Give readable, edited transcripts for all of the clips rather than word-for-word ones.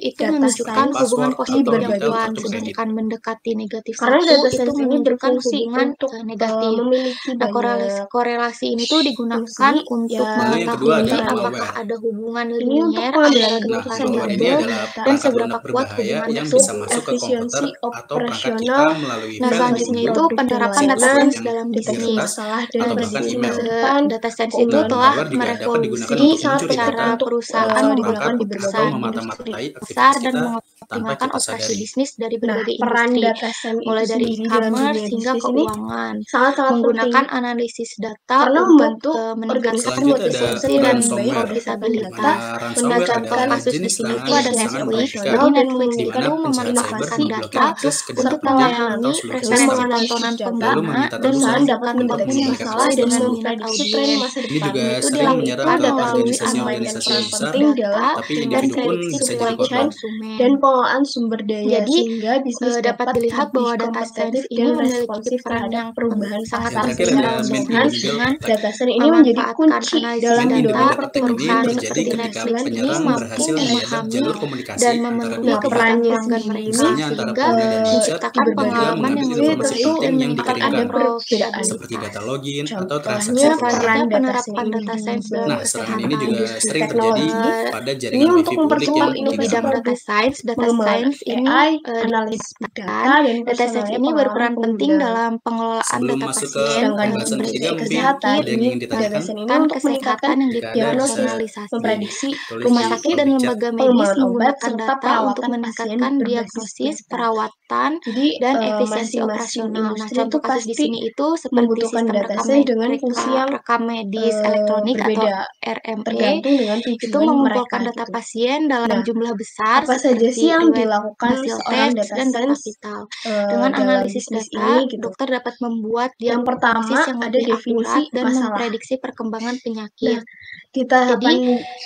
itu data menunjukkan science hubungan password positif atau yang berbagai kuat, kartu kredit. sedangkan mendekati negatif Karena 1 data itu science ini menunjukkan berfungsi hubungan untuk negatif. memiliki Nah, banyak korelasi ini tuh digunakan fungsi. untuk Ya, Lalu yang kedua ada mengetahui apakah malware. ada hubungan ini untuk linier pengambilan antara dua Nah, keputusan malware ini variabel adalah dan perangkat seberapa lunak kuat berbahaya hubungan yang tersebut. bisa masuk ke efisiensi komputer atau perangkat operasional kita melalui Nah, file yang selanjutnya diunduh itu penerapan atau data science dalam yang deteksi bisnis. masalah dan atau bahkan prediksi email. masa depan. Data science itu Keunggulan telah Malware juga dapat digunakan ini untuk sangat mencuri penting cara data, untuk perusahaan perangkat, digunakan di membuat berbagai keputusan industri. memata-matai besar aktivitas dan kita tanpa mengoptimalkan kita operasi sadari. bisnis dari Nah, berbagai peran industri, data science mulai itu dari sendiri dalam e-commerce dunia hingga hingga di sini keuangan. sangat-sangat penting Menggunakan analisis data karena untuk membantu meningkatkan Selanjutnya ada efisiensi dan ransomware, di profitabilitas. mana ransomware Contoh adalah kasus di jenis sini serangan itu ada yang sangat Netflix. mematikan, Jadi Netflix di itu mana penjahat cyber memanfaatkan memblokir data akses ke data untuk penting melayani atau seluruh preferensi sistem, tontonan data, lalu pengguna meminta dan tebusan perusahaan dapat menunjukkan untuk konten mendeteksi yang memberikan sesuai masalah dan dengan tebusan. minat memprediksi tren audiens. masa Ini depan. juga Itu sering menyerang dilakukan ke Data melalui science organisasi-organisasi memainkan analisis peran besar, penting dalam data tapi dan individu pun prediksi bisa jadi supply chain korban. konsumen. dan pengelolaan sumber daya Jadi sehingga bisnis dapat dilihat lebih bahwa data science kompetitif ini dan memiliki responsif peran terhadap yang perubahan sangat Yang pasar. terakhir penting Secara ada dalam man in keseluruhan, the middle dengan attack. data science ini menjadi memanfaatkan kunci analisis dalam Man in the data. middle attack ini Perusahaan terjadi seperti ketika Netflix ini penyerang mampu berhasil biadab memahami jalur komunikasi dan antara memenuhi dua pihak, kebutuhan perannya pelanggan sendiri mereka ini misalnya antara sehingga pengguna dan di website, menciptakan berbagai juga pengalaman yang mengambil lebih informasi bersih penting dan yang meningkatkan ada dikirimkan, perbedaan. seperti data login atau Contohnya transaksi peran keuangan. Selanjutnya data penerapan science data science dalam Nah, serangan ini kesehatan. juga industri sering terjadi teknologi pada ini jaringan untuk wifi publik mempercepat yang Di inovasi bidang digunakan. data pengembangan science ini AI, analisis big data, dan data science personalnya ini pengalaman berperan penting pengguna. dalam pengelolaan Sebelum data masuk ke pasien, Sedangkan pembahasan di ketiga, mungkin kesehatan ada yang ini ingin data ditanyakan. science ini kan untuk meningkatkan kesehatan yang Jika ada, bisa dipersonalisasi. memprediksi ditulis Rumah di sakit dan kolom chat. lembaga medis pengembangan obat menggunakan serta data untuk perawatan pasien meningkatkan berbasis diagnosis, data. perawatan, Jadi dan efisiensi masing-masing operasional. Nah, industri contoh itu kasus di pasti sini itu seperti membutuhkan sistem data science dengan fungsi yang rekam medis elektronik atau berbeda RME tergantung dengan itu tujuan mengumpulkan mereka data gitu. pasien dalam Nah, jumlah besar apa saja seperti sih yang riwayat dilakukan hasil seorang tes data dan data science vital. Dengan dalam analisis bisnis data, ini gitu. dokter dapat membuat Yang pertama diagnosis yang ada lebih definisi akurat dan masalah. memprediksi perkembangan Nah, penyakit. di tahapan Jadi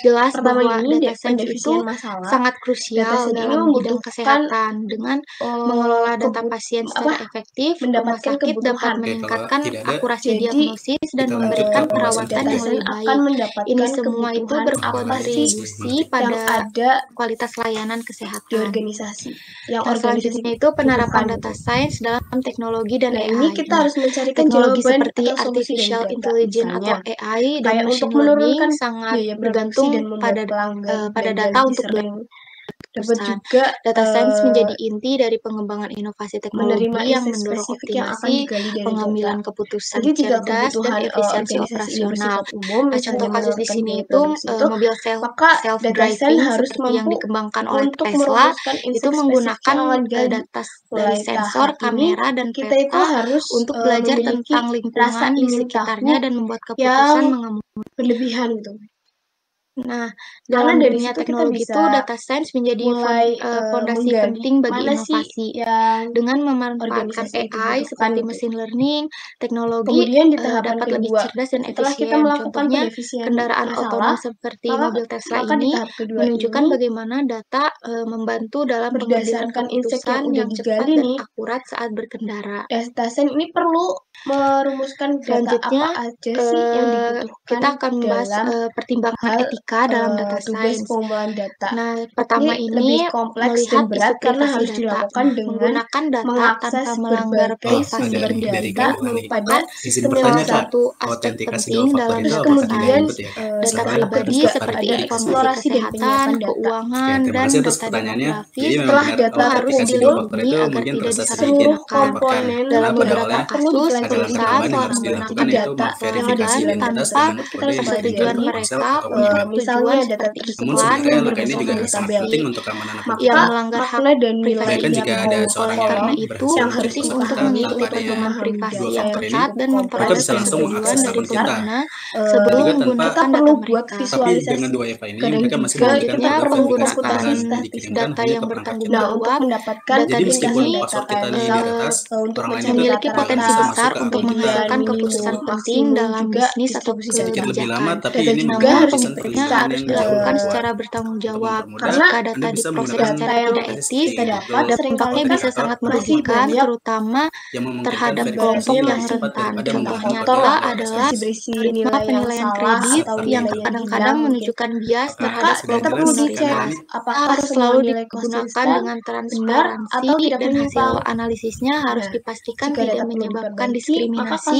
jelas pertama bahwa ini data science itu pendefinisian masalah. sangat Data krusial science ini dalam bidang membutuhkan kesehatan. Dengan mengelola data pasien secara efektif, rumah mendapatkan sakit dapat kebutuhan. Oke, kalau meningkatkan tidak ada, akurasi Jadi diagnosis dan kita lanjut ke memberikan pembahasan perawatan ketiga. yang data lebih science baik. akan Ini mendapatkan semua itu kebutuhan apa sih berkontribusi yang pada ada kualitas layanan di kesehatan. organisasi. Yang Nah, organisasi selanjutnya itu penerapan butuhkan data gitu. science dalam teknologi dan Nah, AI. ini kita Nah, harus mencarikan teknologi jawaban seperti atau solusi dari artificial data. intelligence Misalnya, atau AI dan kayak machine untuk learning menurunkan sangat biaya produksi bergantung dan membuat pada pelanggan pada belanja data lebih untuk sering. Dapat keputusan. juga Data science menjadi inti dari pengembangan inovasi teknologi menerima yang insight mendorong spesifik yang akan optimasi digali dari data. pengambilan keputusan Jadi jika cerdas dan kebutuhan efisiensi organisasi ini operasional. bersifat umum, Nah, contoh misalnya kasus di menurunkan sini biaya itu produksi itu, mobil maka data self-driving science harus seperti yang mampu dikembangkan oleh untuk Tesla merumuskan itu insight spesifik menggunakan yang akan digali. data dari Mulai sensor, tahap ini, kamera, dan kita itu peta harus untuk belajar memiliki tentang rasa lingkungan di ingin sekitarnya tahu dan membuat yang keputusan mengemudi. berlebihan gitu. Nah, Karena dalam dari dunia situ kita teknologi bisa itu data science menjadi mulai fondasi menggali penting bagi mana sih inovasi. yang Dengan memanfaatkan organisasi itu AI butuhkan seperti gitu. machine learning, teknologi Kemudian di tahapan dapat lebih kedua, cerdas dan setelah kita efisien. melakukan Contohnya, pendefinisian kendaraan otonom masalah, seperti maka mobil Tesla maka di ini tahap kedua menunjukkan ini bagaimana data membantu dalam pengambilan berdasarkan insight yang keputusan udah yang cepat digali dan nih, akurat saat berkendara. data science ini perlu merumuskan data Selanjutnya, apa aja sih yang dibutuhkan kita akan membahas dalam pertimbangan hal etika dalam data tugas science. pengumpulan data. Nah, Ini pertama lebih ini kompleks dan melihat berat isu karena privasi harus data. dilakukan Nah, dengan menggunakan data mengakses tanpa melanggar berbagai Oh, ada privasi dari data Kak Wani. merupakan Izin sistem yang bertanya, salah Kak. satu aspek Autentikasi penting dua faktor dalam itu data apakah kemudian diribet ya, Kak? data Soalnya pribadi terus seperti ada klarifikasi. informasi eksplorasi dan kesehatan, penyiapan data. Oke, keuangan, terima dan kasih atas data pertanyaannya. demografis Jadi memang Setelah benar data itu harus autentikasi dua faktor dilindungi itu agar mungkin tidak terasa sedikit seluruh disalahgunakan. merepotkan. komponen Dalam Karena pada beberapa awalnya perlu kasus, adalah dipelajari perusahaan pertambahan yang telah harus dilakukan menggunakan yaitu data memverifikasi pelanggan identitas data dengan tanpa kita kode harus yang pelajari persetujuan disediakan mereka ponsel ataupun untuk email. tujuan misalnya data seperti tersebut Namun iklan sebenarnya dan langkah ini juga personalisasi sangat tabel. penting untuk keamanan akun Maka yang kita. melanggar hak makna dan nilai privasi Bahkan jika data. ada pokok seorang Oleh yang karena itu, berhasil yang harus mencuri penting untuk konsultan mengikuti tanpa adanya pedoman dipahami privasi dua yang faktor ini, ketat dan mereka memperoleh bisa langsung persetujuan mengakses dari akun kita. pengguna Dan sebelum juga tanpa menggunakan kita data perlu mereka. buat tapi visualisasi. dengan dua FA ini Kadang mereka juga masih memberikan Selanjutnya, kita perlu fotografi penggunaan komputasi keseluruhan statistik. dikirimkan data hanya yang ke perangkat bertanggung kita. Nah, untuk jawab. mendapatkan Data Jadi di meskipun sini password data kita kayak nih misal diretas, untuk orang lain mencari itu memiliki nggak akan potensi bisa rata-rata masuk besar ke untuk akun kita. menghasilkan median, keputusan minimum, penting maksimum, dalam juga bisnis atau distribusi data. Sedikit lebih lama, kebijakan. tapi Data ini juga membutuhkan Namun, harus sistem penggunanya perlindungan harus yang jauh lebih dilakukan kuat. secara bertanggung Untuk jawab. mempermudah, Jika Anda data bisa diproses menggunakan secara yang tidak aplikasi etis, seperti kita dapat Google dampaknya seringkali bisa Authenticator sangat atau masih merugikan, banyak terutama yang memungkinkan terhadap verifikasi kelompok ibaratnya yang lebih masih cepat rentan. daripada banyak membuka Contohnya faktor kode lah, lewat adalah SMS. berisi algoritma nilai yang penilaian salah kredit atau Seperti yang nilai itu. yang kadang-kadang tidak mungkin. menunjukkan bias Apakah terhadap Maka sudah kita kelompok jelas perlu bagi dicek kalian minoritas. ini? apakah Harus semua selalu nilai digunakan konsisten, dengan benar, transparansi atau tidak dan hasil menyimpang. analisisnya harus Nah, dipastikan jika tidak data perlu menyebabkan diperbaiki, maka diskriminasi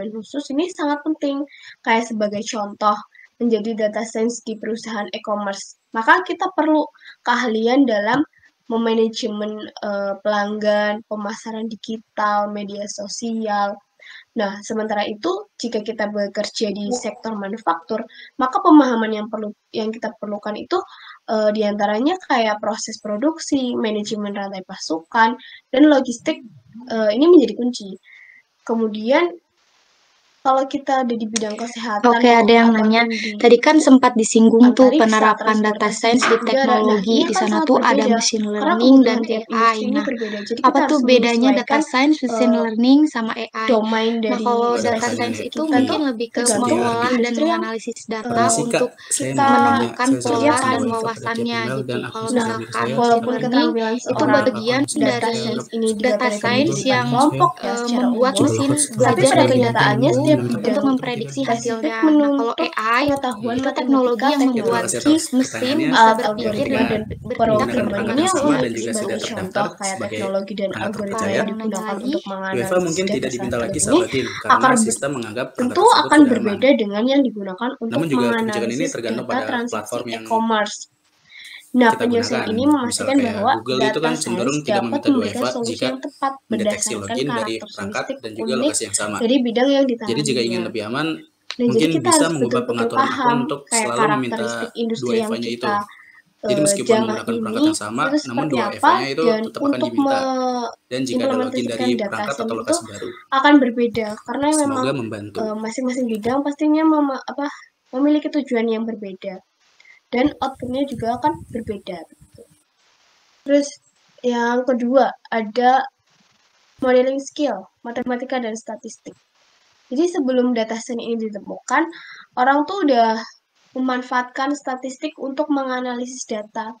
domain khusus ini sangat penting. Kayak sebagai contoh, menjadi data science di perusahaan e-commerce. Maka kita perlu keahlian dalam memanajemen pelanggan, pemasaran digital, media sosial. Nah, sementara itu, jika kita bekerja di sektor manufaktur, maka pemahaman yang kita perlukan itu Di antaranya kayak proses produksi, manajemen rantai pasokan, dan logistik ini menjadi kunci. Kemudian kalau kita ada di bidang kesehatan, Oke, ada yang nanya. Tadi kan sempat disinggung tuh penerapan data science di teknologi. Di sana tuh ada machine learning dan AI. Nah, apa tuh bedanya data science, machine learning, sama AI? Nah, kalau data science itu mungkin lebih ke mengolah dan menganalisis data untuk menemukan pola dan wawasannya gitu. Kalau misalkan walaupun machine learning itu bagian dari data science yang membuat mesin belajar dari data itu untuk memprediksi hasilnya. Nah, kalau AI itu teknologi yang membuat mesin bisa berpikir dan bertindak ini yang dan juga sudah contoh kayak teknologi dan algoritma yang digunakan untuk UEFA mungkin tidak diminta lagi ini sahabatin karena sistem menganggap tentu akan berbeda dengan yang digunakan untuk Namun juga kebijakan ini menganalisis tergantung data pada transaksi platform yang e-commerce. Nah, kita penyelesaian gunakan. ini Misalnya memastikan kayak bahwa Google itu data kan cenderung science tidak dapat meminta 2 memberikan FA solusi jika yang tepat mendeteksi berdasarkan login dari perangkat karakteristik dan juga unik lokasi yang sama. dari bidang yang Jadi ditangani. jika ingin lebih aman, Nah, mungkin jadi kita bisa harus mengubah betul-betul pengaturan akun paham untuk kayak selalu meminta karakteristik 2 industri yang FA-nya itu. kita Jadi meskipun jamah menggunakan perangkat ini yang sama, itu namun seperti 2 apa, FA-nya itu dan tetap akan untuk diminta. Dan jika ada login dari mengimplementasikan data perangkat atau science itu lokasi baru, akan berbeda karena memang semoga membantu. masing-masing bidang pastinya memiliki tujuan yang berbeda dan outputnya juga akan berbeda. Terus yang kedua ada modeling skill, matematika dan statistik. Jadi sebelum data science ini ditemukan, orang tuh udah memanfaatkan statistik untuk menganalisis data.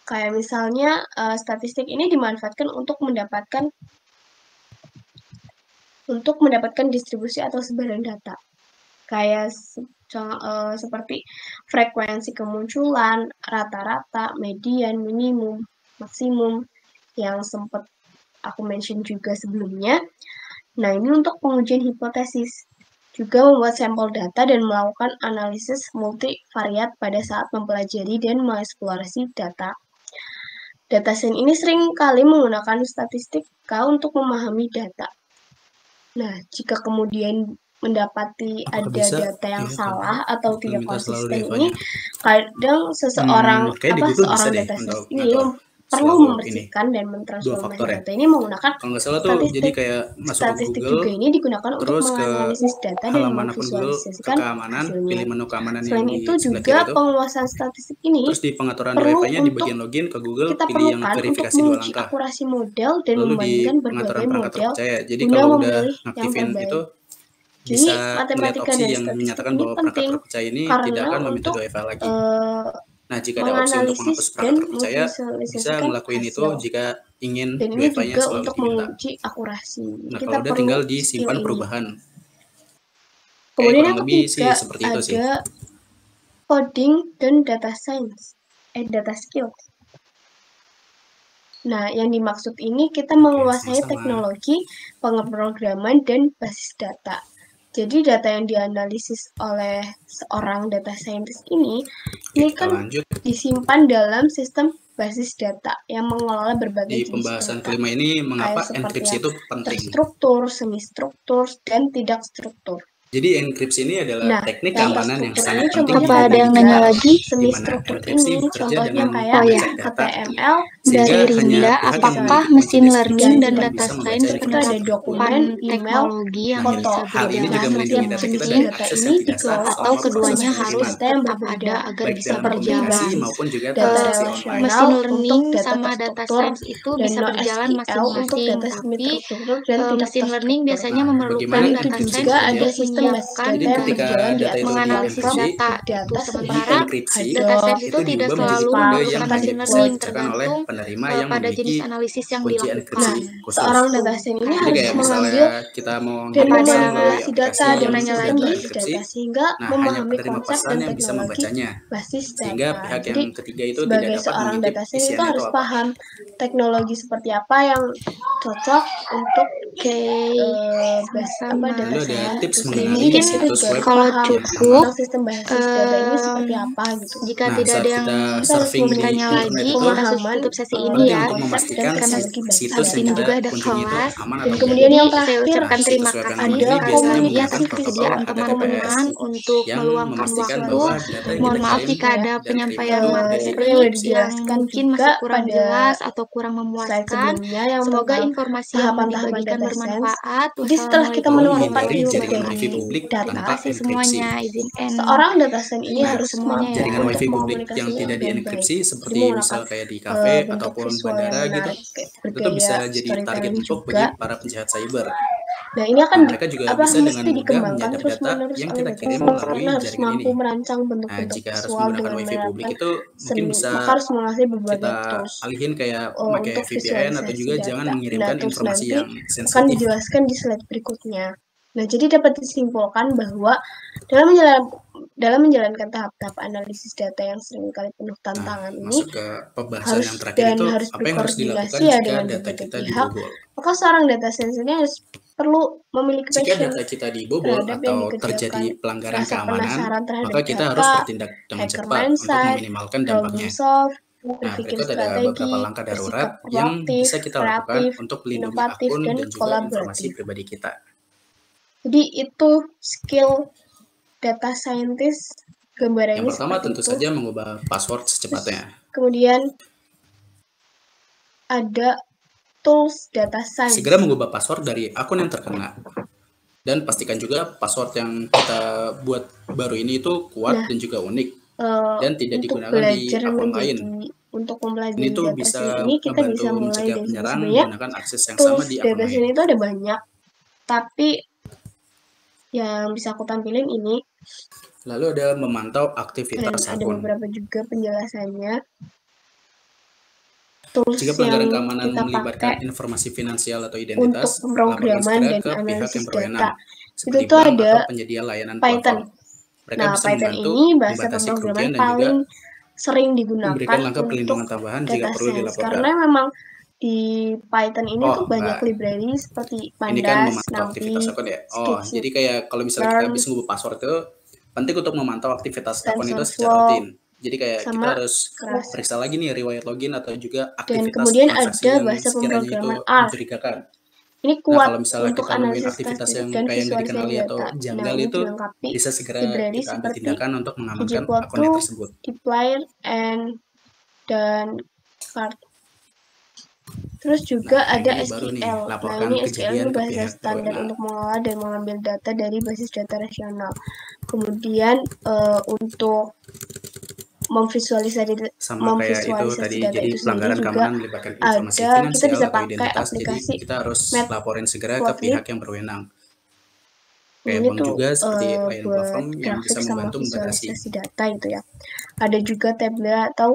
Kayak misalnya statistik ini dimanfaatkan untuk mendapatkan distribusi atau sebaran data. Kayak seperti frekuensi kemunculan, rata-rata, median, minimum, maksimum yang sempat aku mention juga sebelumnya. Nah, ini untuk pengujian hipotesis. Juga membuat sampel data dan melakukan analisis multivariat pada saat mempelajari dan mengeksplorasi data. Data science ini sering kali menggunakan statistika untuk memahami data. Nah, jika kemudian mendapati ada data yang salah atau tidak konsisten ini, kadang seorang data science ini perlu membersihkan dan mentransformasi data ini menggunakan jadi kayak statistik juga ini digunakan untuk menganalisis data dan memvisualisasikan hasilnya. pilih menu keamanan Selain yang itu juga penguasaan statistik ini terus di pengaturan perlu WiFi-nya di untuk bagian login ke Google kita pilih yang perlukan untuk verifikasi 2 menguji langkah. akurasi model dan Lalu di membandingkan pengaturan berbagai perangkat model terpercaya. Jadi guna kalau udah memilih yang ngaktifin terbaik. itu Jadi bisa melihat matematika opsi dan yang statistik menyatakan ini bahwa perangkat penting terpercaya ini tidak karena akan meminta untuk 2 FA lagi. Nah, jika ada opsi untuk menganalisis menghapus dan perangkat terpercaya, bisa memvisualisasikan ngelakuin itu hasil. jika ingin Dan 2 ini FA-nya juga selalu untuk diminta. menguji akurasi. Nah, Kita kalau udah perlu tinggal skill disimpan ini. perubahan. Kemudian yang kurang lebih sih ketiga seperti itu sih. ada coding dan data science, data skills. Nah, yang dimaksud ini kita menguasai sama-sama. teknologi, pemrograman, dan basis data. Jadi data yang dianalisis oleh seorang data scientist ini kan lanjut. disimpan dalam sistem basis data yang mengelola berbagai Di jenis pembahasan data. kelima ini mengapa Kayak enkripsi seperti itu penting. terstruktur, semi-struktur, dan tidak struktur. Jadi enkripsi ini adalah teknik keamanan yang sangat penting. Apa ada yang nanya lagi? Semi-struktur ini contohnya kayak HTML, dari Rinda, apakah machine learning dan data science penerapan teknologi yang bisa berjalan lebih penting atau keduanya harus tetap ada agar bisa berjalan? Machine learning sama data science itu bisa berjalan masing-masing, tapi machine learning biasanya memerlukan data science untuk menyiapkan dan menganalisis data itu, sementara data science itu tidak selalu memerlukan machine learning, tergantung pada jenis analisis yang dilakukan. Seorang data science ini harus mengambil dan menganalisis data dan sistem basis data sehingga memahami konsep dan teknologi basis data. Jadi sebagai seorang data science itu harus paham teknologi seperti apa yang cocok untuk data science. Mungkin kalau cukup, sistem basis data ini seperti apa gitu. jika tidak ada yang bertanya lagi, kita tutup sesi organisasi ini ya, untuk memastikan karena situs di sini yang juga kita ada kunjungi itu kelas. aman Dan atau kemudian tidak. yang Saya terakhir ucapkan terima Situs web yang kasih aman ini biasanya karena menggunakan atas protokol kesediaan HTTPS teman-teman untuk yang meluangkan memastikan waktu. bahwa data yang Mohon kita maaf kirim jika ada dan penyampaian terima itu materi seperti yang udah yang dijelaskan mungkin juga masih kurang pada jelas atau kurang slide memuaskan. sebelumnya yang Semoga tentang informasi yang tahapan-tahapan dibagikan data science. bermanfaat. Jadi setelah kita Wassalamualaikum menemukan menghindari warahmatullahi jaringan tujuan wifi wabarakatuh. publik data, Terima tanpa kasih enkripsi. semuanya. Izin end seorang data science ini Nah, harus semuanya ya. jaringan mampu untuk wifi publik yang mengkomunikasinya tidak dengan baik. dienkripsi Jadi seperti menggunakan misal kayak di kafe bentuk ataupun visual yang bandara gitu, menarik, kayak itu tuh bisa bergaya, jadi target storytelling empuk juga. bagi para penjahat cyber. Nah, ini akan Nah, mereka juga bisa dengan mesti mudah dikembangkan menyadap data terus-menerus yang oleh kita data kirim science melalui karena harus jaringan mampu ini. merancang Nah, bentuk-bentuk jika harus visual menggunakan dengan wifi publik menerapkan itu mungkin seni. bisa Maka harus menguasai berbagai kita tools alihin kayak pakai untuk VPN atau visualisasi juga jangan data. Nah, mengirimkan tools informasi nanti yang akan sensitif. dijelaskan di slide berikutnya. Nah, jadi dapat disimpulkan bahwa dalam menjalankan tahap-tahap analisis data yang seringkali penuh tantangan ini Masuk ke pembahasan yang terakhir itu harus apa yang harus dilakukan berkoordinasi ya jika dengan data berbagai kita pihak. dibobol. Maka seorang data science ini harus perlu memiliki Jika passion data kita dibobol terhadap yang atau terjadi dikerjakan, pelanggaran rasa keamanan, penasaran terhadap maka kita harus data, bertindak dengan hacker cepat untuk mindset, meminimalkan problem dampaknya. solve, Nah, berpikir berikut ada beberapa strategi, langkah bersikap darurat yang proaktif, bisa kita lakukan kreatif, untuk melindungi inovatif, akun dan dan juga informasi kolaboratif. pribadi kita. Jadi itu skill data scientist. Gambarannya Yang pertama seperti tentu itu. saja mengubah password secepatnya. Kemudian ada tools data science. Segera mengubah password dari akun yang terkena. Dan pastikan juga password yang kita buat baru ini itu kuat dan juga unik. Dan tidak digunakan di akun lain. Untuk mempelajari Ini tuh data bisa science ini kita bisa membantu mulai mencegah dari penyerang sebenarnya menggunakan akses yang sama tools di akun data lain. science itu ada banyak. Tapi yang bisa aku tampilin ini. Lalu ada memantau aktivitas dan akun. ada beberapa juga penjelasannya. Tools Jika pelanggaran yang keamanan kita melibatkan pakai informasi finansial atau untuk identitas, laporkan pemrograman segera dan ke pihak yang analisis berwenang, data. seperti Itu tuh bank ada atau penyedia layanan Python. platform. Mereka Nah, bisa Python membantu ini bahasa membatasi pemrograman kerugian dan juga paling sering digunakan memberikan langkah untuk perlindungan tambahan jika data perlu science dilaporkan. karena memang di Python ini tuh banyak Mbak, library seperti ini kan Pandas, memantau NumPy, aktivitas akun ya. Skitlearn, Jadi kayak kalau misalnya kita habis ngubah password itu penting untuk memantau aktivitas akun itu secara TensorFlow, rutin. Jadi kayak kita sama harus Keras. periksa lagi nih riwayat login atau juga Dan aktivitas kemudian transaksi ada yang bahasa sekiranya itu pemrograman R. mencurigakan. Ini Nah, kuat kalau misalnya untuk kita nemuin analisis aktivitas statistik yang dan kayak nggak visualisasi dikenali atau data. Nah, janggal ini itu dilengkapi bisa segera library kita ambil seperti tindakan untuk mengamankan akunnya ggplot2, tersebut. dplyr, dan card. Terus juga Nah, ada ini baru nih, SQL. Nah, laporkan ini SQL kejadian itu ke bahasa pihak standar berwenang. untuk mengolah dan mengambil data dari basis data rasional. Kemudian untuk memvisualisasi Sama kayak itu tadi, data jadi itu sendiri pelanggaran juga keamanan melibatkan informasi ada, kita finansial bisa atau pakai identitas, jadi aplikasi kita harus laporin segera ke Matplotlib. pihak yang berwenang. Kayak Ini bank tuh juga seperti layanan buat platform yang grafik bisa sama membantu membatasi. visualisasi data itu ya. Ada juga Tableau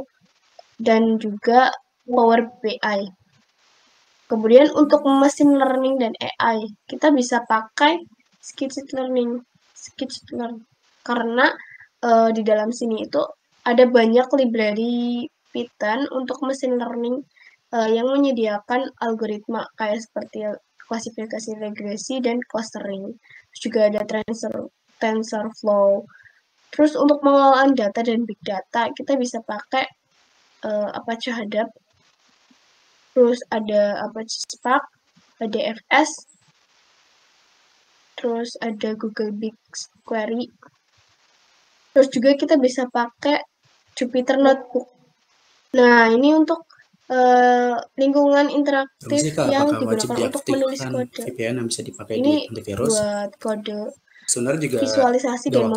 dan juga Power BI. Kemudian untuk machine learning dan AI, kita bisa pakai Skitlearn karena di dalam sini itu ada banyak library Python untuk machine learning yang menyediakan algoritma kayak seperti klasifikasi regresi dan clustering. Terus juga ada TensorFlow. Terus untuk pengelolaan data dan big data, kita bisa pakai Apache Hadoop. Terus ada Apache Spark, ada FS, terus ada Google BigQuery. Terus juga kita bisa pakai Jupyter Notebook. Nah, ini untuk lingkungan interaktif yang digunakan untuk menulis kode. VPN yang bisa dipakai Ini di antivirus. buat kode Sebenarnya juga visualisasi dan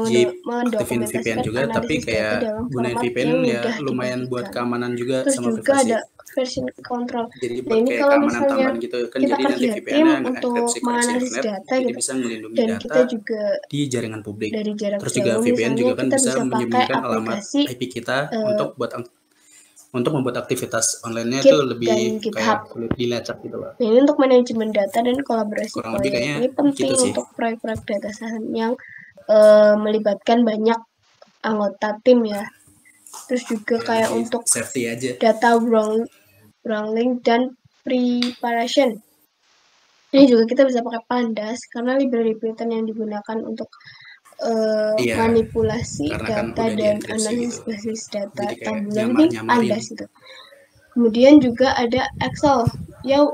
aktifin VPN juga, tapi kayak gunain VPN ya lumayan buat keamanan juga terus sama juga privasi. ada version control. Jadi Nah, ini kayak kalau keamanan misalnya tambahan gitu kan, kita jadi nanti kerja VPN-nya tim nggak untuk enkripsi koneksi menganalisis internet, data jadi gitu. bisa melindungi Dan data kita juga di jaringan publik. dari jarak Terus juga jauh VPN misalnya juga kan kita bisa pakai menyembunyikan alamat aplikasi IP kita untuk membuat aktivitas online-nya Git itu dan lebih GitHub. kayak sulit dilacak gitu loh. Nah, ini untuk manajemen data dan kolaborasi Kurang lebih proyek. kayaknya Ini penting gitu sih. untuk proyek-proyek data science yang melibatkan banyak anggota tim ya. Terus juga kayak untuk safety aja. Data wrangling dan preparation. Ini juga kita bisa pakai Pandas karena library Python yang digunakan untuk manipulasi karena kan data udah dan dienkripsi analisis gitu. basis data Jadi kayak tabular ini nyamarin. Pandas itu. Kemudian juga ada Excel, ya